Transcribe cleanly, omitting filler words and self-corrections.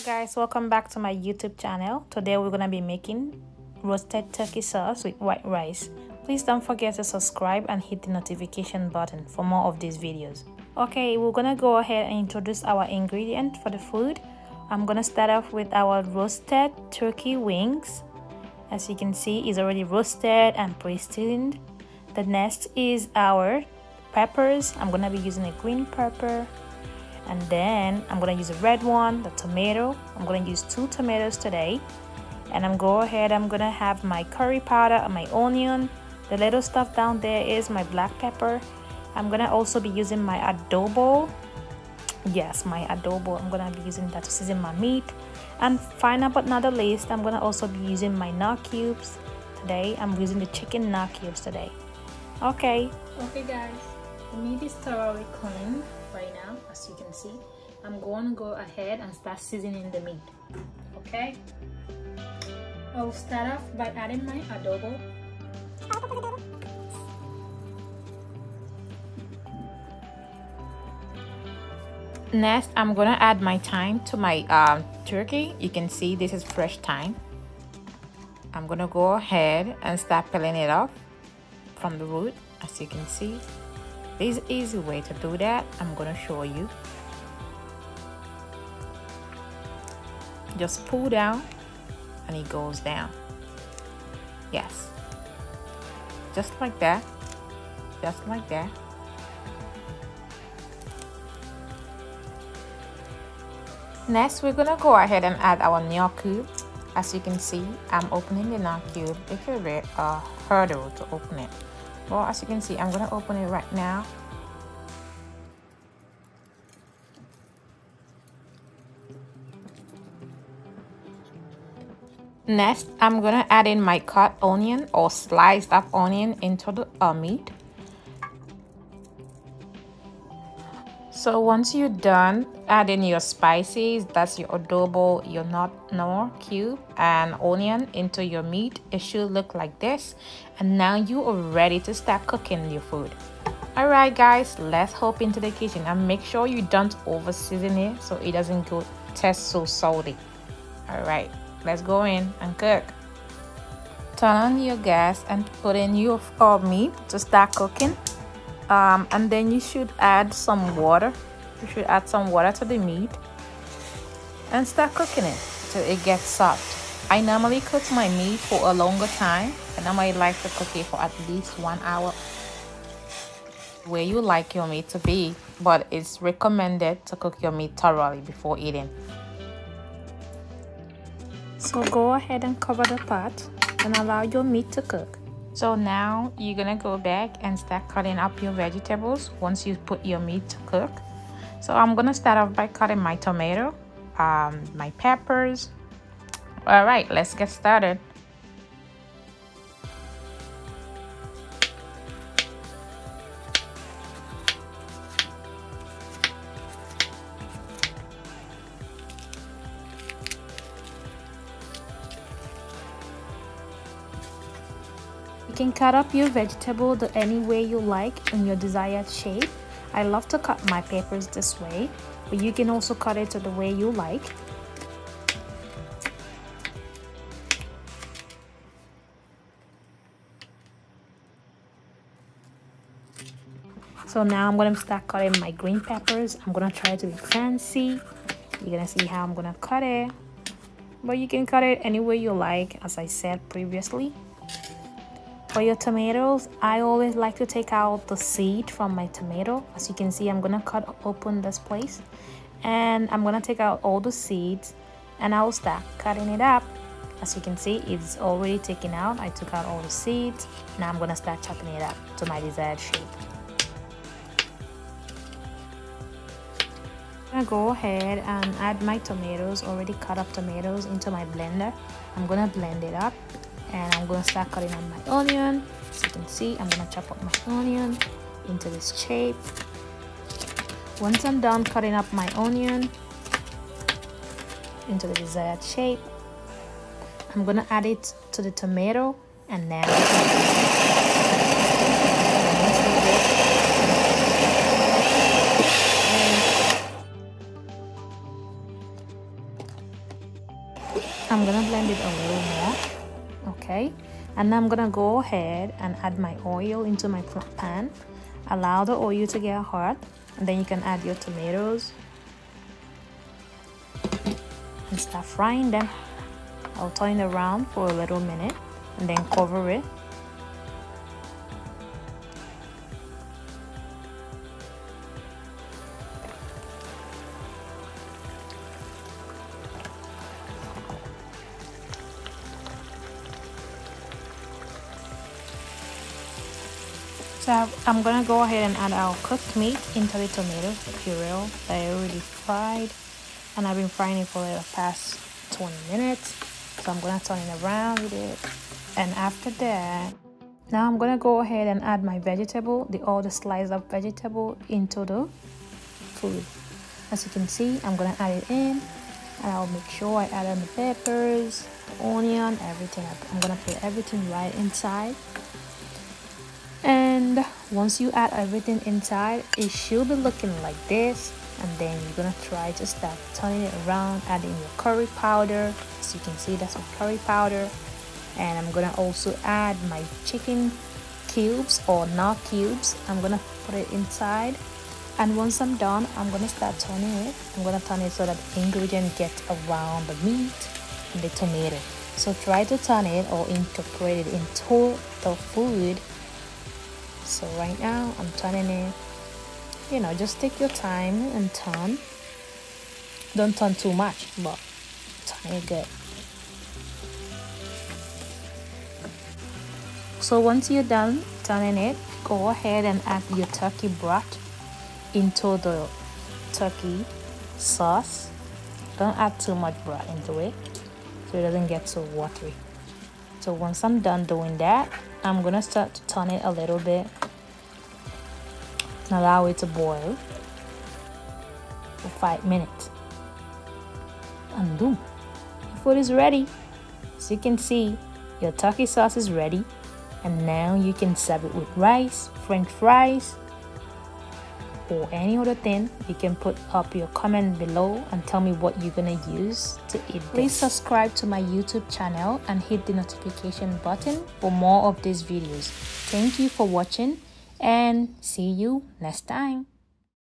Guys, welcome back to my YouTube channel. Today we're gonna be making roasted turkey sauce with white rice. Please don't forget to subscribe and hit the notification button for more of these videos. Okay, we're gonna go ahead and introduce our ingredient for the food. I'm gonna start off with our roasted turkey wings. As you can see, it's already roasted and pre-seasoned. The next is our peppers. I'm gonna be using a green pepper, and then I'm gonna use a red one, the tomato. I'm gonna use 2 tomatoes today, and I'm gonna have my curry powder and my onion. The little stuff down there is my black pepper. I'm gonna also be using my adobo. Yes, my adobo. I'm gonna be using that to season my meat. And final but not the least, I'm gonna also be using my knorr cubes today. I'm using the chicken knorr cubes today. Okay guys, the meat is thoroughly cleaned right now. As you can see, I'm going to go ahead and start seasoning the meat. Okay, I'll start off by adding my adobo. Next, I'm gonna add my thyme to my turkey. You can see this is fresh thyme. I'm gonna go ahead and start peeling it off from the root. As you can see, there's an easy way to do that. I'm gonna show you. Just pull down and it goes down. Yes, just like that, just like that. Next, we're gonna go ahead and add our knorr cube. As you can see, I'm opening the knorr cube. It's a hurdle to open it. Well, as you can see, I'm gonna open it right now. Next, I'm gonna add in my cut onion or sliced up onion into the meat. So once you're done adding your spices, that's your adobo, your knorr cube and onion into your meat, it should look like this. And now you are ready to start cooking your food. Alright guys, let's hop into the kitchen and make sure you don't over season it so it doesn't go taste so salty. Alright, let's go in and cook. Turn on your gas and put in your meat to start cooking. And then you should add some water. You should add some water to the meat and start cooking it till it gets soft. I normally cook my meat for a longer time. I normally like to cook it for at least 1 hour. Where you like your meat to be, but it's recommended to cook your meat thoroughly before eating. So go ahead and cover the pot and allow your meat to cook. So now you're gonna go back and start cutting up your vegetables once you put your meat to cook. So I'm gonna start off by cutting my tomato, my peppers. All right, let's get started. You can cut up your vegetable any way you like in your desired shape. I love to cut my peppers this way, but you can also cut it to the way you like. So now I'm gonna start cutting my green peppers. I'm gonna try to be fancy. You're gonna see how I'm gonna cut it, but you can cut it any way you like, as I said previously. For your tomatoes, I always like to take out the seed from my tomato. As you can see, I'm gonna cut open this place and I'm gonna take out all the seeds and I'll start cutting it up. As you can see, it's already taken out. I took out all the seeds. Now I'm gonna start chopping it up to my desired shape. I'm gonna go ahead and add my tomatoes, already cut up tomatoes, into my blender. I'm gonna blend it up. And I'm gonna start cutting on my onion. As you can see, I'm gonna chop up my onion into this shape. Once I'm done cutting up my onion into the desired shape, I'm gonna add it to the tomato and now I'm gonna blend it a little more. Okay, and now I'm gonna go ahead and add my oil into my pan. Allow the oil to get hot, and then you can add your tomatoes and start frying them. I'll turn it around for a little minute and then cover it. So I'm gonna go ahead and add our cooked meat into the tomato puree that I already fried, and I've been frying it for the past 20 minutes. So I'm gonna turn it around with it, and after that, now I'm gonna go ahead and add my vegetable, all the sliced up vegetable into the food. As you can see, I'm gonna add it in, and I'll make sure I add in the peppers, the onion, everything. I'm gonna put everything right inside. And once you add everything inside, it should be looking like this. And then you're gonna try to start turning it around, adding your curry powder. As you can see, that's my curry powder. And I'm gonna also add my chicken cubes or knorr cubes. I'm gonna put it inside, and once I'm done, I'm gonna start turning it. I'm gonna turn it so that the ingredient gets around the meat and the tomato. So try to turn it or incorporate it into the food. So right now I'm turning it. You know, just take your time and turn. Don't turn too much, but turn it good. So once you're done turning it, go ahead and add your turkey broth into the turkey sauce. Don't add too much broth into it so it doesn't get so watery. So once I'm done doing that, I'm gonna start to turn it a little bit and allow it to boil for 5 minutes. And boom, your food is ready. As you can see, your turkey sauce is ready, and now you can serve it with rice, french fries, or any other thing. You can put up your comment below and tell me what you're gonna use to eat this. Please subscribe to my YouTube channel and hit the notification button for more of these videos. Thank you for watching, and see you next time.